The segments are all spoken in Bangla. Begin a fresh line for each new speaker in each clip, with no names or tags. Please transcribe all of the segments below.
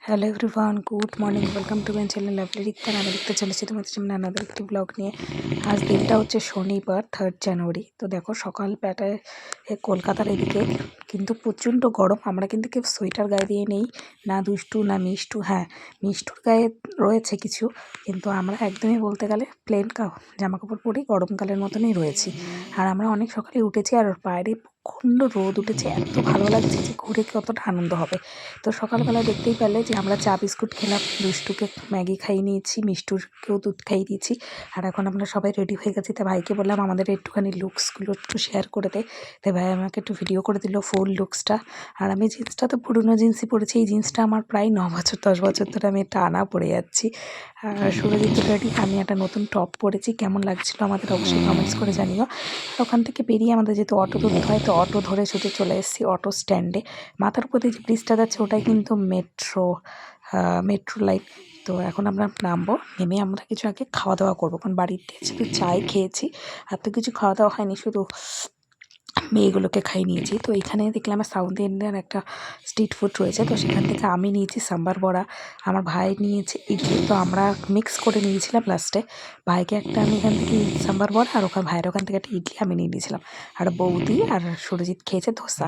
Hello everyone, good morning, welcome to my channel lovely Rikta. আমি লিখতে চলেছি তোমাদের সামনে আনাদার একটি ব্লগ নিয়ে। আজ দিনটা হচ্ছে শনিবার, 3 জানুয়ারি। তো দেখো সকাল বেলায় কলকাতার এদিকে কিন্তু প্রচণ্ড গরম। আমরা কিন্তু কেউ সোয়েটার গায়ে দিয়ে নেই, না দুষ্টু না মিষ্টু। হ্যাঁ, মিষ্টুর গায়ে রয়েছে কিছু, কিন্তু আমরা একদমই বলতে গেলে প্লেন জামা কাপড় পরেই গরমকালের মতনই রয়েছি। আর আমরা অনেক সকালে উঠেছি, আর বাইরে প্রচণ্ড রোদ উঠেছে। এত ভালো লাগছে যে ঘুরে কতটা আনন্দ হবে। তো সকালবেলা দেখতেই পেলে যে আমরা চা বিস্কুট খেলাম, দুষ্টুকে ম্যাগি খাইয়ে নিয়েছি, মিষ্টুরকেও দুধ খাইয়ে দিয়েছি। আর এখন আমরা সবাই রেডি হয়ে গেছি। তো ভাইকে বললাম আমাদের একটুখানি লুকসগুলো একটু শেয়ার করে দে। তো ভাই আমাকে একটু ভিডিও করে দিল ফুল লুকসটা। আর আমি জিন্সটা তো পুরনো জিন্সই পরেছি। এই জিন্সটা আমার প্রায় 9 বছর 10 বছর ধরে আমি টানা পরে যাচ্ছি। আর সুরজিৎ রেডি, আমি একটা নতুন টপ পরেছি। কেমন লাগছিল আমাদের অবশ্যই কমেন্টস করে জানিও। আর ওখান থেকে বেরিয়ে আমাদের যেহেতু অটো ধরতে হয়, তো অটো ধরে ছুটে চলে এসেছি অটো স্ট্যান্ডে। মাথার উপর দিয়ে যে ব্রিজটা যাচ্ছে ওটাই কিন্তু মেট্রো লাইন। তো এখন আমরা নামবো, নেমে আমরা কিছু আগে খাওয়া দাওয়া করবো, কারণ বাড়িতে শুধু চাই খেয়েছি, আর তো কিছু খাওয়া দাওয়া হয়নি, শুধু মেয়েগুলোকে খাইয়ে নিয়েছি। তো এখানে দেখলাম সাউথ ইন্ডিয়ান একটা স্ট্রিট ফুড রয়েছে, তো সেখান থেকে আমি নিয়েছি সাম্বার বড়া, আমার ভাই নিয়েছে ইডলি। তো আমরা মিক্স করে নিয়েছিলাম লাস্টে। ভাইকে একটা আমি এখান থেকে সাম্বার বড়া, আর ভাইয়ের ওখান থেকে একটা ইডলি আমি নিয়ে নিয়েছিলাম। আর বৌদি আর সুরজিৎ খেয়েছে ধোসা।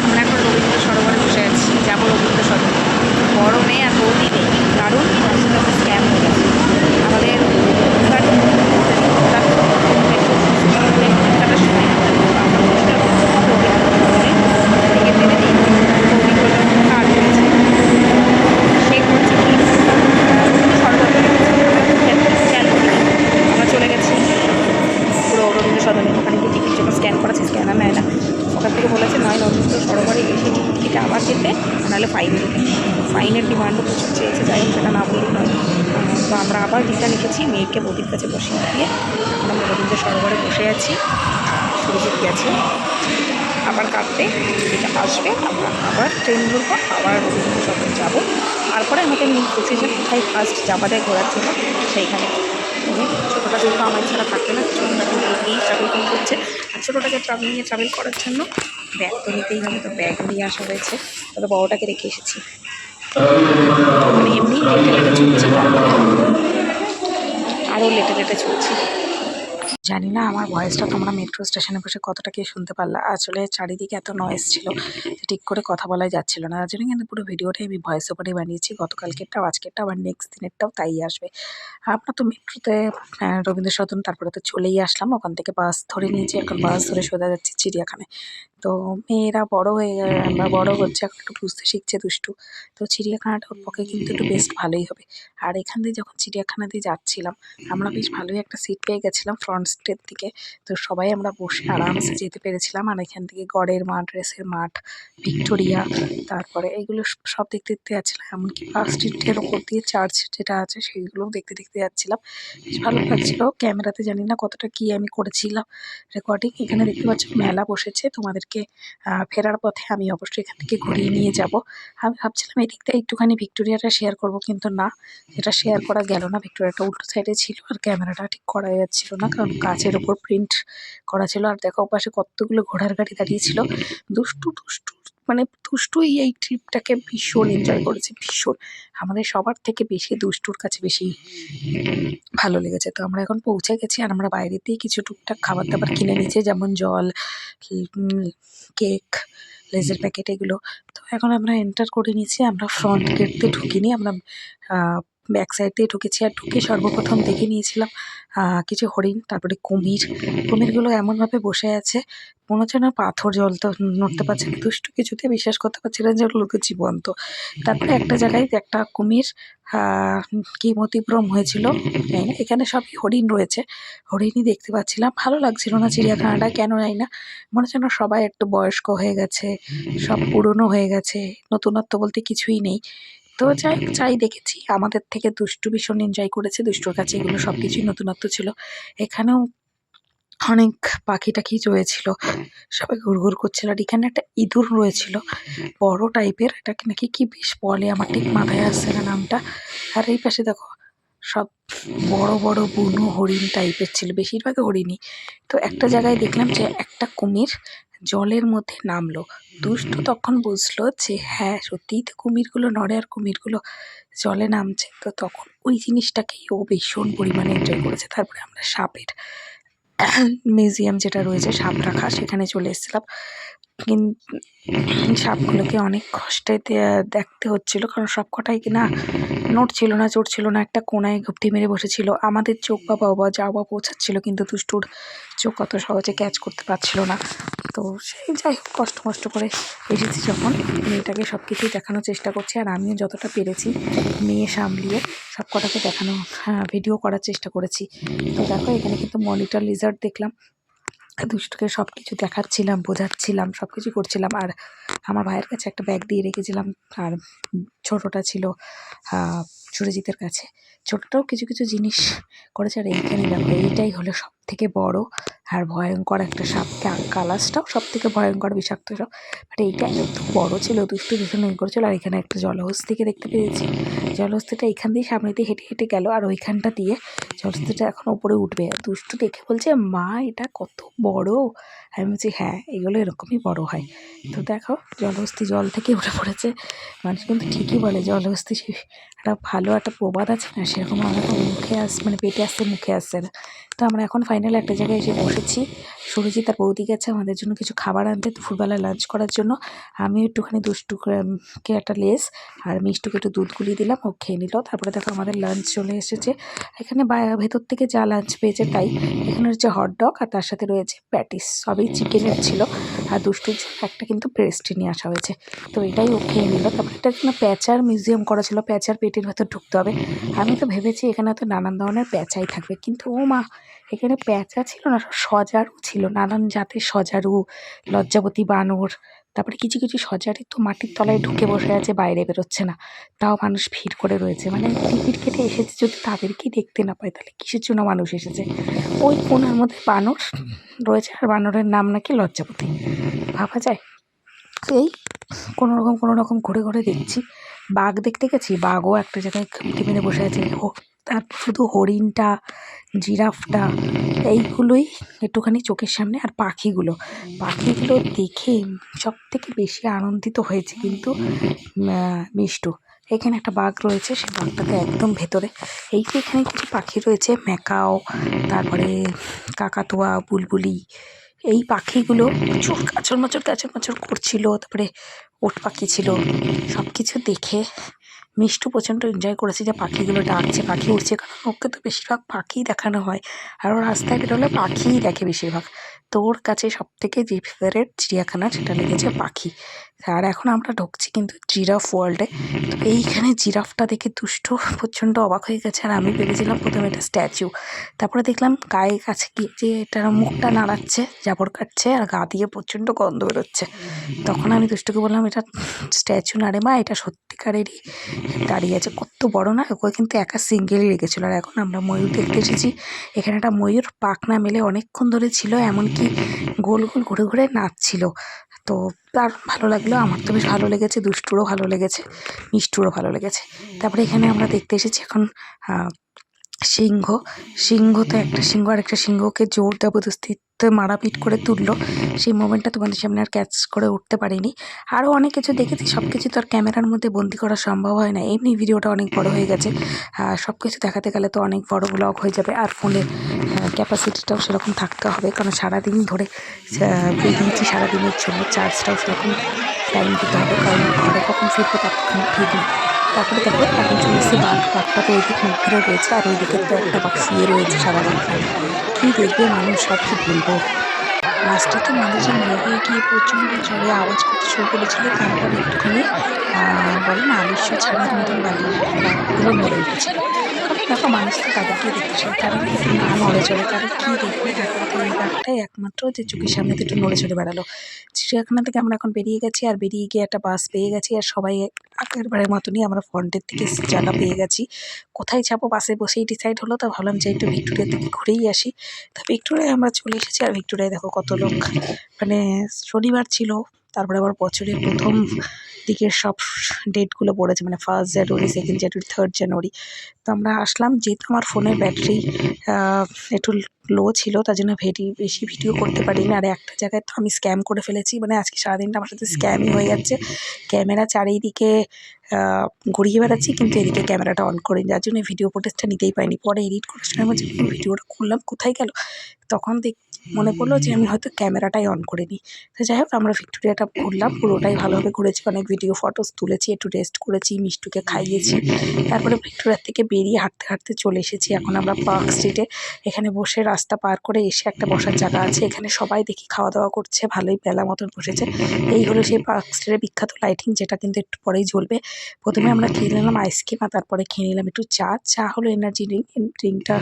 আমরা এখন রবীন্দ্র সরোবরে বসে আছি, যাবো রবীন্দ্র সরোবর। বড় মেয়ে আর বৌদি নেই, কারণ স্ক্যাম হয়ে গেছে আমাদের। আমরা চলে গেছি পুরো রবীন্দ্র সদনে, ওখানে গিয়ে টিকিট জন্য স্ক্যান করেছি, স্ক্যানার নেয় না। ওখান থেকে বলেছে নয় রবীন্দ্র সরোবরে এসে টিকিট কেটে আবার যেতে, নাহলে ফাইন দিতে। ফাইনের ডিমান্ডও প্রচুর চেয়েছে, যাই হোক সেটা না বললেই নয়। তো আমরা আবার রিটার্ন এসেছি, মেয়েকে বৌদির কাছে বসিয়ে দিয়ে এখন আমরা রবীন্দ্র সরোবরে বসে আছি। সুরজিৎ গেছে আবার কাটতে, যেটা আসবে আমরা আবার ট্রেন ধরবো, আবার রবীন্দ্র সরোবর যাবো। তারপরে আমাদের মেন ডিসিশন কোথায় ফার্স্ট যাওয়া যায় ঘোরার জন্য, সেইখানে। ছোটোটা যেহেতু আমার ছাড়া থাকে না, ছোটোটা কিন্তু এই ট্রাভেল করছে। আর ছোটোটাকে ট্রাভেল করার জন্য ব্যাগ তো নিতেই হবে, তো ব্যাগ নিয়ে আসা হয়েছে। তবে বড়টাকে রেখে এসেছি, মানে এমনি লেটে লেটে ছুটছি, আরও লেটে লেটে ছুটছি। জানি না আমার ভয়েসটা তোমরা মেট্রো স্টেশনে বসে কতটা কি শুনতে পারলা। আসলে চারিদিকে এত নয়েজ ছিল যে ঠিক করে কথা বলাই যাচ্ছিল না, তার জন্য কিন্তু পুরো ভিডিওটাই আমি ভয়েস ওভারেই বানিয়েছি। গতকালকেরটাও, আজকেরটাও, আবার নেক্সট দিনেরটাও তাই আসবে। আমরা তো মেট্রোতে রবীন্দ্র সদন, তারপরে তো চলেই আসলাম। ওখান থেকে বাস ধরে নিয়েছি, এখন বাস ধরে সোজা যাচ্ছি চিড়িয়াখানায়। তো মেয়েরা বড় হয়ে আমরা বড় হচ্ছে, এখন একটু বুঝতে শিখছে দুষ্টু। তো চিড়িয়াখানাটা ওর পক্ষে কিন্তু একটু বেশ ভালোই হবে। আর এখান দিয়ে যখন চিড়িয়াখানা দিয়ে যাচ্ছিলাম, আমরা বেশ ভালোই একটা সিট পেয়ে গেছিলাম ফ্রন্ট সিটের দিকে। তো সবাই আমরা বসে আরামসে যেতে পেরেছিলাম। আর এখান থেকে গড়ের মাঠ, রেসের মাঠ, ভিক্টোরিয়া, তারপরে এগুলো সব দেখতে দেখতে যাচ্ছিলাম। এমনকি পার্ক স্ট্রিটের ওপর দিয়ে চার্চ যেটা আছে সেইগুলোও দেখতে দেখতে যাচ্ছিলাম। বেশ ভালো লাগছিল। ক্যামেরাতে জানি না কতটা কি আমি করেছিলাম রেকর্ডিং। এখানে দেখতে পাচ্ছ মেলা বসেছে, তোমাদেরকে ফেরার পথে আমি অবশ্যই এখান থেকে ঘুরিয়ে নিয়ে যাব। আমি ভাবছিলাম এই দিকটা একটুখানি ভিক্টোরিয়াটা শেয়ার করব, কিন্তু না, এটা শেয়ার করা গেল না। ভিক্টোরিয়াটা উল্টো সাইডে ছিল, আর ক্যামেরাটা ঠিক করা যাচ্ছিল না, কারণ কাচের ওপর প্রিন্ট করা ছিল। আর দেখো পাশে কতগুলো ঘোড়ার গাড়ি দাঁড়িয়েছিল। দুষ্টু দুষ্টু, মানে দুষ্টুই এই ট্রিপটাকে ভীষণ এনজয় করেছে, ভীষণ। আমাদের সবার থেকে বেশি দুষ্টুর কাছে বেশি ভালো লেগেছে। তো আমরা এখন পৌঁছে গেছি, আর আমরা বাইরেতেই কিছু টুকটাক খাবার দাবার কিনে নিয়েছি, যেমন জল, কেক, লেজের প্যাকেট, এগুলো। তো এখন আমরা এন্টার করে নিয়েছি। আমরা ফ্রন্ট গেট দিয়ে ঢুকিনি, আমরা ব্যাক সাইড দিয়ে ঢুকেছি। আর ঢুকে সর্বপ্রথম দেখে নিয়েছিলাম কিছু হরিণ, তারপরে কুমির। কুমিরগুলো এমনভাবে বসে আছে মনে হচ্ছে না পাথর জলতে নড়তে পারছে না। দুষ্টু কিছুতে বিশ্বাস করতে পারছিলেন যে ওগুলোকে জীবন্ত। তারপরে একটা জায়গায় একটা কুমির কি মতিভ্রম হয়েছিল, তাই না। এখানে সবই হরিণ রয়েছে, হরিণই দেখতে পাচ্ছিলাম। ভালো লাগছিল না চিড়িয়াখানাটা, কেন জানি না। মনে হচ্ছে না সবাই একটু বয়স্ক হয়ে গেছে, সব পুরনো হয়ে গেছে, নতুনত্ব বলতে কিছুই নেই। তো যাই দেখেছি, আমাদের থেকে দুষ্টু ভীষণ এনজয় করেছে। দুষ্টুর কাছে এগুলো সব কিছুই নতুনত্ব ছিল। এখানেও অনেক পাখি টাখি রয়েছিল, সবাই ঘুরঘুর করছিল। আর এখানে একটা ইঁদুর রয়েছিল বড় টাইপের, এটাকে নাকি কি বেশ বলে, আমার ঠিক মাথায় আসছে না নামটা। আর এই পাশে দেখো সব বড় বড় বুনো হরিণ টাইপের ছিল, বেশিরভাগই হরিণই। তো একটা জায়গায় দেখলাম যে একটা কুমির জলের মধ্যে নামলো। দুষ্টু তখন বুঝলো যে হ্যাঁ সত্যিই তো কুমিরগুলো নড়ে আর কুমিরগুলো জলে নামছে। তো তখন ওই জিনিসটাকেই ও ভীষণ পরিমাণে এনজয় করেছে। তারপরে আমরা সাপের মিউজিয়াম যেটা রয়েছে সাপ রাখা, সেখানে চলে এসেছিলাম। সাপগুলোকে অনেক কষ্টে দেখতে হচ্ছিল, কারণ সব কটাই কিনা নড়ছিল না, চড়ছিল না, একটা কোনায় ঘুপটি মেরে বসেছিল। আমাদের চোখ বা বাবা যাওয়া পৌঁছাচ্ছিল, কিন্তু দুষ্টুর চোখ অত সহজে ক্যাচ করতে পারছিল না। তো সেই যাই হোক, কষ্ট মষ্ট করে এসেছি যখন, মেয়েটাকে সব কিছুই দেখানোর চেষ্টা করছি, আর আমিও যতটা পেরেছি মেয়ে সামলিয়ে সব কটাকে দেখানো, ভিডিও করার চেষ্টা করেছি। তো দেখো এখানে কিন্তু মনিটর লিজার্ড দেখলাম, দুষ্টুকে সব কিছু দেখাচ্ছিলাম, বোঝাচ্ছিলাম, সব কিছু করছিলাম। আর আমার ভাইয়ের কাছে একটা ব্যাগ দিয়ে রেখেছিলাম, আর ছোটোটা ছিল সুরজিতের কাছে। ছোটোটাও কিছু কিছু জিনিস করেছে। আর এইখানে দেখো এইটাই হলো সব থেকে বড় আর ভয়ঙ্কর একটা সাপ। কালাসটাও সব থেকে ভয়ঙ্কর বিষাক্ত সাপ, বাট এইটা এত বড় ছিল, দুষ্টু ভীষণ ওই করেছিল। আর এখানে একটা জলহস্তিকে দেখতে পেয়েছি। জলহস্তিটা এখান দিয়ে সামনে দিয়ে হেঁটে হেঁটে গেল, আর ওইখানটা দিয়ে জলহস্তিটা এখন ওপরে উঠবে। আর দুষ্টু দেখে বলছে মা এটা কত বড়। আমি বলছি হ্যাঁ এগুলো এরকমই বড় হয়। তো দেখো জলহস্তি জল থেকে উঠে পড়েছে। মানুষ কিন্তু ঠিকই বলে জলহস্তি একটা ভালো একটা প্রবাদ আছে না, সেরকম আমার মুখে মানে পেটে আসছে, মুখে আসছে না। তো আমরা এখন ফাইনালি একটা জায়গায় এসে বসেছি। সুরজিৎ তার বৌদি গেছে আমাদের জন্য কিছু খাবার আনতে দুপুরবেলা লাঞ্চ করার জন্য। আমি একটুখানি দুষ্টুকে একটা লেস আর মিষ্টুকে একটু দুধ গুলিয়ে দিলাম, ও খেয়ে নিল। তারপরে দেখো আমাদের লাঞ্চ চলে এসেছে। এখানে ভেতর থেকে যা লাঞ্চ পেয়েছে তাই। এখানে রয়েছে হটডগ আর তার সাথে রয়েছে প্যাটিস, সবই চিকেনের ছিল। আর দুষ্টুর একটা কিন্তু পেস্ট্রি নিয়ে আসা হয়েছে, তো এটাই ও খেয়ে নিল। তারপরে একটা কিন্তু প্যাঁচার মিউজিয়াম করা ছিল, প্যাঁচার পেটের ভেতর ঢুকতে হবে। আমি তো ভেবেছি এখানে তো নানান ধরনের প্যাঁচাই থাকবে, কিন্তু ও মা এখানে প্যাঁচা ছিল না, সজারু ছিল, নানান জাতের সজারু, লজ্জাবতী বানর। তারপরে কিছু কিছু সজারু তো মাটির তলায় ঢুকে বসে আছে, বাইরে বেরোচ্ছে না, তাও মানুষ ভিড় করে রয়েছে। মানে টিকিট কেটে এসেছে, যদি তাদেরকেই দেখতে না পায় তাহলে কিসের জন্য মানুষ এসেছে। ওই কোনার মধ্যে বানর রয়েছে, আর বানরের নাম নাকি লজ্জাবতী, ভাবা যায়। এই কোনো রকম ঘুরে ঘুরে দেখছি। বাঘ দেখতে গেছি, বাঘও একটা জায়গায় ঘুমটি মেরে বসে আছে। তার শুধু হরিণটা, জিরাফটা, এইগুলোই একটুখানি চোখের সামনে। আর পাখিগুলো দেখে সব থেকে বেশি আনন্দিত হয়েছে কিন্তু মিষ্টু। এখানে একটা বাঘ রয়েছে, সেই বাঘটাকে একদম ভেতরে। এই যে এখানে কিছু পাখি রয়েছে, ম্যাকাও, তারপরে কাকাতুয়া, বুলবুলি, এই পাখিগুলো প্রচুর কাচর মাচর করছিল। তারপরে ওট পাখি ছিল। সব কিছু দেখে মিষ্টু প্রচণ্ড এনজয় করেছে যে পাখিগুলো ডাকছে, পাখি উঠছে, কারণ ওকে তো বেশিরভাগ পাখিই দেখানো হয়, আর ও রাস্তায় বেরোলে পাখিই দেখে বেশিরভাগ। তো ওর কাছে সব থেকে যে ফেভারিট চিড়িয়াখানা সেটা লেগেছে পাখি। আর এখন আমরা ঢুকছি কিন্তু জিরাফ ওয়ার্ল্ডে। তো এইখানে জিরাফটা দেখে দুষ্ট প্রচণ্ড অবাক হয়ে গেছে, আর আমি ভেবেছিলাম প্রথমে এটা স্ট্যাচু। তারপরে দেখলাম গায়ে কাছে গিয়ে যে এটার মুখটা নাড়াচ্ছে, জাবর কাটছে, আর গা দিয়ে প্রচণ্ড গন্ধ বেরোচ্ছে। তখন আমি দুষ্টুকে বললাম এটা স্ট্যাচু না রে মা, এটা সত্যিকারেরই দাঁড়িয়ে আছে, কত বড় না। ওকে কিন্তু একা সিঙ্গেলই রেখেছিল। আর এখন আমরা ময়ূর দেখতে এসেছি। এখানে একটা ময়ূর পাখনা মেলে অনেকক্ষণ ধরে ছিল, এমনকি গোল গোল ঘুরে ঘুরে নাচছিল। তো তার ভালো লাগলো, আমার তো বেশ ভালো লেগেছে, দুষ্টুরও ভালো লেগেছে, মিষ্টুরও ভালো লেগেছে। তারপরে এখানে আমরা দেখতে এসেছি এখন সিংহ তো একটা সিংহ আর একটা সিংহকে জোর জবরদস্তিতে মারাপিট করে তুললো। সেই মোমেন্টটা তোমাদের সামনে আর ক্যাচ করে উঠতে পারিনি। আরও অনেক কিছু দেখেছি, সব কিছু তো আর ক্যামেরার মধ্যে বন্দি করা সম্ভব হয় না, এমনি ভিডিওটা অনেক বড় হয়ে গেছে। সব কিছু দেখাতে গেলে তো অনেক বড় ব্লগ হয়ে যাবে, আর ফোনের ক্যাপাসিটিটাও সেরকম থাকতে হবে, কারণ সারাদিন ধরে দিয়েছি, সারাদিনের জন্য চার্জটাও সেরকম টাইম দিতে হবে, কারণ ঘরে কখন ফিরবো তার ঠিক নেই। তারপরে দেখো এখন চলে এসেছে বাঘটা তো ওই দিক মুখ ধরে রয়েছে, আর ওই দিকে তো একটা বাঘ শুয়ে রয়েছে, সাদা বাঘটা। কী দেখবে মানুষ, সব কি বলবো। লাস্টে তো মানুষজন বের হয়ে গিয়ে প্রচণ্ড জোরে আওয়াজ করতে শুরু করেছিল। তারপরে একটুখানি বলে না আলিস্য ছাড়ার মতন বাঘগুলো নড়ে উঠেছিল। কারণ দেখো মানুষ তো তাদেরকেই দেখতে চায়, তারা না নড়ে চড়ে, তারা কী দেখবে। তারপরে তো এই বাঘটাই একমাত্র যে চোখের সামনে তো একটু নড়ে চড়ে বেড়ালো। চিড়িয়াখানা থেকে আমরা এখন বেরিয়ে গেছি, আর বেরিয়ে গিয়ে একটা বাস পেয়ে গেছি, আর সবাই আগের বারের মতনই আমরা ফ্রন্টের দিকে জায়গা পেয়ে গেছি। কোথায় যাবো বাসে বসেই ডিসাইড হলো, তো ভাবলাম যে একটু ভিক্টোরিয়ার দিকে ঘুরেই আসি। তা ভিক্টোরিয়ায় আমরা চলে এসেছি, আর ভিক্টোরিয়ায় দেখো কত লোক, মানে শনিবার ছিল তারপরে আবার বছরের প্রথম দিকের সব ডেটগুলো পড়েছে, মানে 1 জানুয়ারি, 2 জানুয়ারি, 3 জানুয়ারি। তো আমরা আসলাম, যেহেতু আমার ফোনের ব্যাটারি একটু লো ছিল, তার জন্য বেশি ভিডিও করতে পারিনি। আর একটা জায়গায় তো আমি স্ক্যাম করে ফেলেছি, মানে আজকে সারাদিনটা আমার সাথে স্ক্যামই হয়ে যাচ্ছে। ক্যামেরা চারিদিকে ঘুরিয়ে বেড়াচ্ছি, কিন্তু এদিকে ক্যামেরাটা অন করিনি, যার জন্য ভিডিও ফুটেজটা নিতেই পারিনি। পরে এডিট করার সময় বলছি ভিডিওটা করলাম, কোথায় গেল? তখন মনে পড়লো যে আমি হয়তো ক্যামেরাটাই অন করিনি। তো যাই হোক, আমরা ভিক্টোরিয়াটা ঘুরলাম, পুরোটাই ভালোভাবে ঘুরেছি, অনেক ভিডিও ফটোস তুলেছি, একটু রেস্ট করেছি, মিষ্টুকে খাইয়েছি। তারপরে ভিক্টোরিয়ার থেকে বেরিয়ে হাঁটতে হাঁটতে চলে এসেছি এখন আমরা পার্ক স্ট্রিটে। এখানে বসে রাস্তা পার করে এসে একটা বসার জায়গা আছে, এখানে সবাই দেখি খাওয়া দাওয়া করছে, ভালোই বেলা মতন বসেছে। এই হলো সেই পার্ক স্ট্রিটের বিখ্যাত লাইটিং, যেটা কিন্তু একটু পরেই জ্বলবে। প্রথমে আমরা খেয়ে নিলাম আইসক্রিম, আর তারপরে খেয়ে নিলাম একটু চা। চা হলো এনার্জি ড্রিঙ্ক। ড্রিঙ্কটা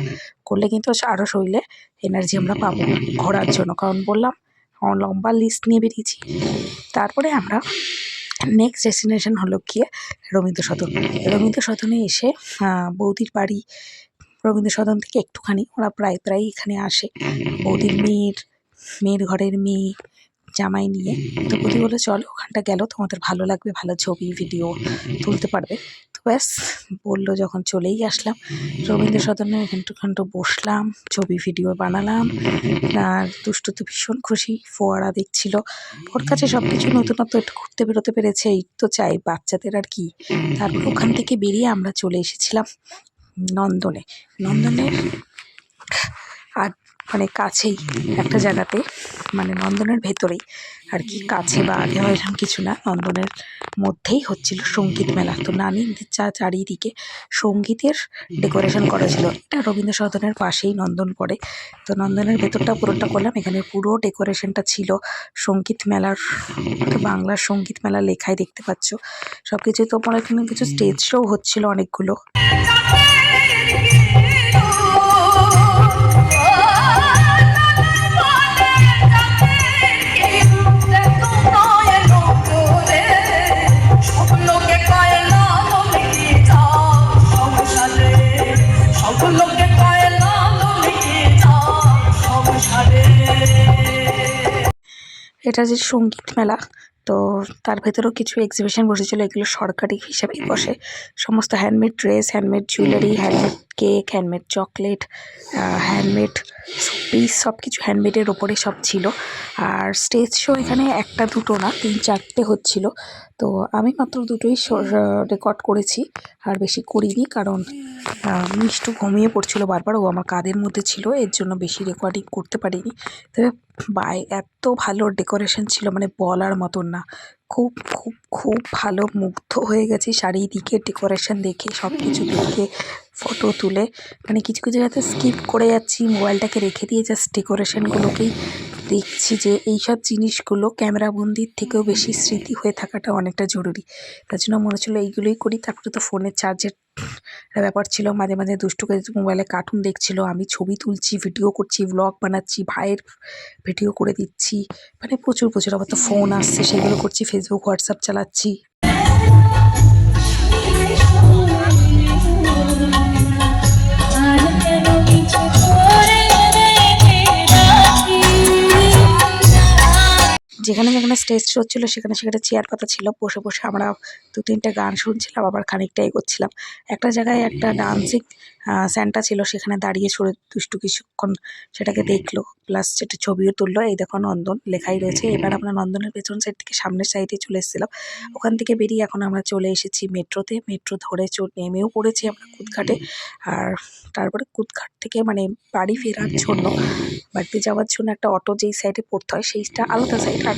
করলে কিন্তু আরও শরীরে এনার্জি আমরা পাবো ঘোরার জন্য, কারণ বললাম লম্বা লিস্ট নিয়ে বেরিয়েছি। তারপরে আমরা নেক্সট ডেস্টিনেশন হলো গিয়ে রবীন্দ্র সদন। রবীন্দ্র সদনে এসে বৌদির বাড়ি রবীন্দ্র সদন থেকে একটুখানি, ওরা প্রায় এখানে আসে, বৌদির মেয়ের ঘরের মেয়ে জামাই নিয়ে। তো বৌদি বলে চলো ওখানটা গেল তোমাদের ভালো লাগবে, ভালো ছবি ভিডিও তুলতে পারবে। তো ব্যাস বললো যখন চলেই আসলাম রবীন্দ্র সদনে, এখানটু বসলাম, ছবি ভিডিও বানালাম। আর দুষ্টু তো ভীষণ খুশি, ফোয়ারা দেখছিল, ওর কাছে সব কিছু নতুনত্ব, একটু ঘুরতে বেরোতে পেরেছে, এই তো চাই বাচ্চাদের আর কি। তারপর ওখান থেকে বেরিয়ে আমরা চলে এসেছিলাম নন্দনে। নন্দনের আর মানে কাছেই একটা জায়গাতে, মানে নন্দনের ভেতরেই আর কি, কাছে বা আগে হয় এরকম কিছু না, নন্দনের মধ্যেই হচ্ছিল সঙ্গীত মেলা। তো নানি চারিদিকে সঙ্গীতের ডেকোরেশন করা ছিল। এটা রবীন্দ্র সদনের পাশেই নন্দন পড়ে। তো নন্দনের ভেতরটা পুরোটা করলাম, এখানে পুরো ডেকোরেশনটা ছিল সঙ্গীত মেলার, বাংলার সঙ্গীত মেলা লেখাই দেখতে পাচ্ছ সব কিছু। তো আমার এখানে কিছু স্টেজ শো হচ্ছিল অনেকগুলো। এটা যে সঙ্গীত মেলা, তো তার ভেতরেও কিছু এক্সিবিশন বসেছিল, এগুলো সরকারি হিসাবেই বসে। সমস্ত handmade dress, handmade jewellery, handmade cake, handmade chocolate, handmade piece, সব কিছু হ্যান্ডমেডের ওপরে সব ছিল। আর স্টেজ শো এখানে একটা দুটো না, 3-4টে হচ্ছিল। তো আমি মাত্র দুটোই রেকর্ড করেছি, আর বেশি করিনি, কারণ মিষ্টু ঘুমিয়ে পড়ছিল বারবার, ও আমার কাঁধের মধ্যে ছিল, এর জন্য বেশি রেকর্ডিং করতে পারিনি। তবে এত ভালো ডেকোরেশন ছিল, মানে বলার মতন না, খুব খুব খুব ভালো, মুগ্ধ হয়ে গেছি চারিদিকে ডেকোরেশন দেখে, সব কিছু দেখে, ফটো তুলে। মানে কিছু কিছু জায়গাতে স্কিপ করে যাচ্ছি, মোবাইলটাকে রেখে দিয়ে জাস্ট ডেকোরেশনগুলোকেই দেখছি, যে এইসব জিনিসগুলো ক্যামেরাবন্দির থেকেও বেশি স্মৃতি হয়ে থাকাটা অনেকটা জরুরি। তার জন্য মনে হচ্ছিলো এইগুলোই করি। তারপরে তো ফোনের চার্জের ব্যাপার ছিল, মাঝে মাঝে দুষ্টুকে মোবাইলে কার্টুন দেখছিল, আমি ছবি তুলছি, ভিডিও করছি, ব্লগ বানাচ্ছি, ভাইয়ের ভিডিও করে দিচ্ছি, মানে প্রচুর আবার তো ফোন আসছে, সেগুলো করছি, ফেসবুক হোয়াটসঅ্যাপ চালাচ্ছি। যেখানে যেখানে স্টেজ শো হচ্ছিলো সেখানে চেয়ার পাতা ছিল, বসে আমরা 2-3টে গান শুনছিলাম, আবার খানিকটা এগোচ্ছিলাম। একটা জায়গায় একটা ডান্সিং সেন্টার ছিল, সেখানে দাঁড়িয়ে দুষ্টু কিছুক্ষণ সেটাকে দেখলো, প্লাস সেটা ছবিও তুললো। এই দেখো নন্দন লেখাই রয়েছে। এবার আমরা নন্দনের পেছন সাইড থেকে সামনের সাইডে চলে এসেছিলাম। ওখান থেকে বেরিয়ে এখন আমরা চলে এসেছি মেট্রোতে। মেট্রো ধরে নেমেও পড়েছি আমরা কুদঘাটে। আর তারপরে কুদঘাট থেকে মানে বাড়ি ফেরার জন্য, বাড়িতে যাওয়ার জন্য একটা অটো যেই সাইডে পড়তে হয় সেইটা আলাদা সাইড, আর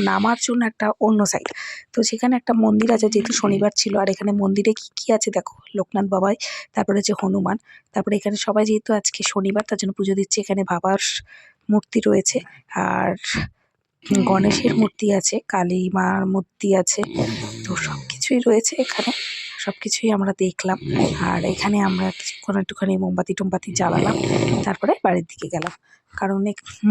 নামার জন্য একটা অন্য সাইড। তো সেখানে একটা মন্দির আছে, যেহেতু শনিবার ছিল। আর এখানে মন্দিরে কি আছে দেখো, লোকনাথ বাবাই, তারপরে হচ্ছে হনুমান, তারপরে এখানে সবাই যেহেতু আজকে শনিবার তার জন্য পুজো দিচ্ছে। এখানে বাবার মূর্তি রয়েছে, আর গণেশের মূর্তি আছে, কালী মার মূর্তি আছে, তো সব কিছুই রয়েছে এখানে। সব কিছুই আমরা দেখলাম, আর এখানে আমরা কিছুক্ষণ একটুখানি মোমবাতি টোমবাতি জ্বালালাম, তারপরে বাড়ির দিকে গেলাম। কারণ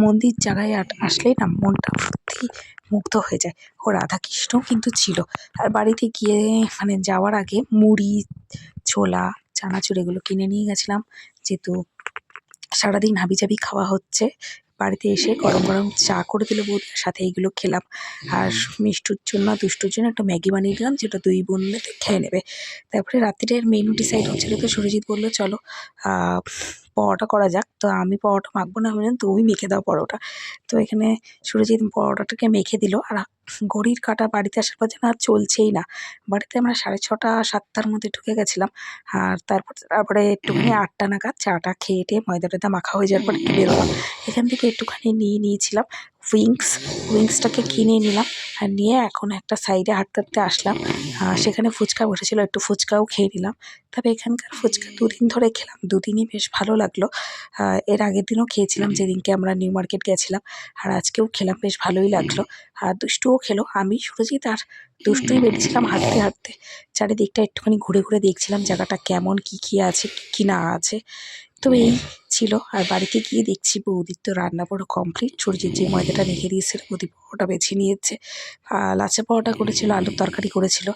মন্দির জায়গায় আসলেই না মনটা সত্যি মুগ্ধ হয়ে যায়। ও রাধাকৃষ্ণও কিন্তু ছিল। আর বাড়িতে গিয়ে মানে যাওয়ার আগে মুড়ি, ছোলা, চানাচুর এগুলো কিনে নিয়ে গেছিলাম, যেহেতু সারাদিন হাবিজাবি খাওয়া হচ্ছে, বাড়িতে এসে গরম গরম চা করে দিল বৌদি, সাথে এইগুলো খেলাম। আর মিষ্টুর জন্য দুষ্টুর জন্য একটা ম্যাগি বানিয়ে দিলাম, যেটা দুই বোন মিলে খেয়ে নেবে। তারপরে রাত্রের মেনু ডিসাইড হচ্ছিল, তো সুরজিৎ বললো চলো পরোটা করা যাক। তো আমি পরোটা মাখবো না, বললাম তুমি মেখে দাও পরোটা। তো এখানে সুরজিৎ পরোটাটাকে মেখে দিল। আর ঘড়ির কাঁটা বাড়িতে আসার পর যেন আর চলছেই না। বাড়িতে আমরা 6:30 7টার মধ্যে ঢুকে গেছিলাম। আর তারপরে একটুখানি 8টা নাগাদ চাটা খেয়ে টেয়ে ময়দা টয়দা মাখা হয়ে যাওয়ার পর একটু বেরোলাম। এখান থেকে একটুখানি নিয়েছিলাম উইংসটাকে কিনে নিলাম। আর নিয়ে এখন একটা সাইডে হাঁটতে হাঁটতে আসলাম। সেখানে ফুচকা বসেছিল, একটু ফুচকাও খেয়ে নিলাম। তবে এখানকার ফুচকা দুদিন ধরে খেলাম, দুদিনই বেশ ভালো লাগলো। এর আগের দিনও খেয়েছিলাম যেদিনকে আমরা নিউ মার্কেট গেছিলাম, আর আজকেও খেলাম, বেশ ভালোই লাগলো। আর দুষ্টুও খেলো। আমি সুরজিৎ আর দুষ্টুই বেরিয়েছিলাম হাঁটতে হাঁটতে। চারিদিকটা একটুখানি ঘুরে ঘুরে দেখছিলাম জায়গাটা কেমন, কী আছে কী না আছে। তো এই ছিল। আর বাড়িতে গিয়ে দেখছি বৌদির তো রান্না পুরো কমপ্লিট। সুরজিৎ যে ময়দাটা রেখে দিয়েছিল বৌদি পরোটা বেছে নিয়েছে। লাচ্ছা পরোটা করেছিল, আলুর তরকারি করেছিল।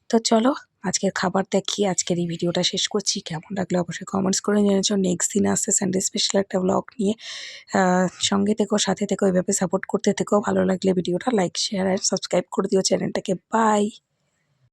তো চলো আজকের খাবার দেখি, আজকের এই ভিডিওটা শেষ করছি। কেমন লাগলো অবশ্যই কমেন্টস করে জানিয়েছো। নেক্সট দিন আসছে সানডে স্পেশাল একটা ব্লগ নিয়ে। সঙ্গে থেকো, সাথে থেকো, এভাবে সাপোর্ট করতে থেকো। ভালো লাগলে ভিডিওটা লাইক শেয়ার অ্যান্ড সাবস্ক্রাইব করে দিও চ্যানেলটাকে। বাই।